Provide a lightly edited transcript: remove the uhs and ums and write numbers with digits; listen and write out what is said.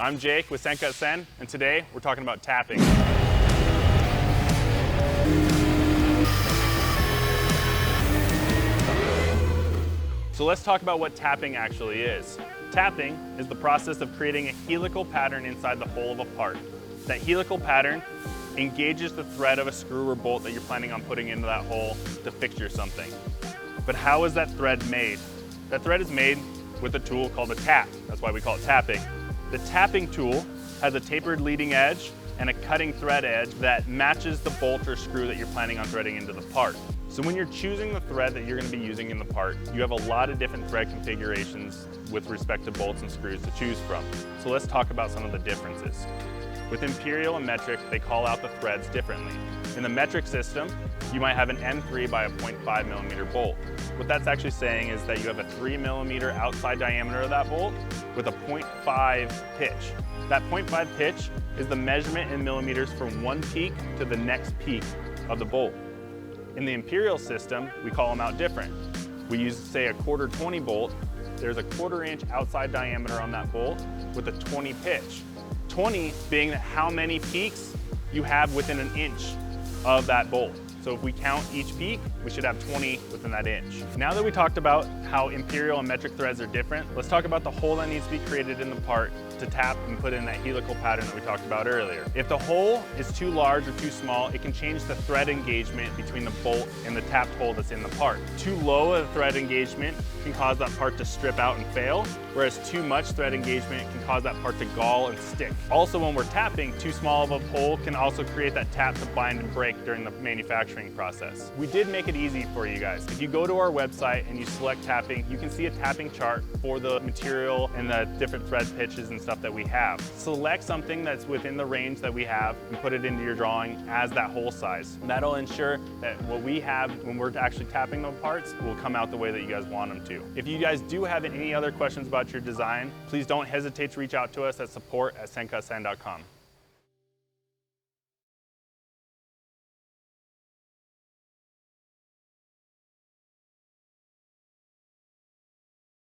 I'm Jake with SendCutSend, and today we're talking about tapping. So let's talk about what tapping actually is. Tapping is the process of creating a helical pattern inside the hole of a part. That helical pattern engages the thread of a screw or bolt that you're planning on putting into that hole to fixture something. But how is that thread made? That thread is made with a tool called a tap. That's why we call it tapping. The tapping tool has a tapered leading edge and a cutting thread edge that matches the bolt or screw that you're planning on threading into the part. So when you're choosing the thread that you're going to be using in the part, you have a lot of different thread configurations with respect to bolts and screws to choose from. So let's talk about some of the differences. With imperial and metric, they call out the threads differently. In the metric system, you might have an M3 by a 0.5 millimeter bolt. What that's actually saying is that you have a 3 millimeter outside diameter of that bolt with a 0.5 pitch. That 0.5 pitch is the measurement in millimeters from one peak to the next peak of the bolt. In the imperial system, we call them out different. We use, say, a 1/4-20 bolt. There's a 1/4 inch outside diameter on that bolt with a 20 pitch. 20 being how many peaks you have within an inch of that bolt. So if we count each peak, we should have 20 within that inch. Now that we talked about how imperial and metric threads are different, let's talk about the hole that needs to be created in the part to tap and put in that helical pattern that we talked about earlier. If the hole is too large or too small, it can change the thread engagement between the bolt and the tapped hole that's in the part. Too low a thread engagement can cause that part to strip out and fail, whereas too much thread engagement can cause that part to gall and stick. Also, when we're tapping, too small of a hole can also create that tap to bind and break during the manufacturing process. We did make it easy for you guys. If you go to our website and you select tapping, you can see a tapping chart for the material and the different thread pitches and stuff that we have. Select something that's within the range that we have and put it into your drawing as that hole size. That'll ensure that what we have when we're actually tapping the parts will come out the way that you guys want them to. If you guys do have any other questions about your design, please don't hesitate to reach out to us at support@SendCutSend.com.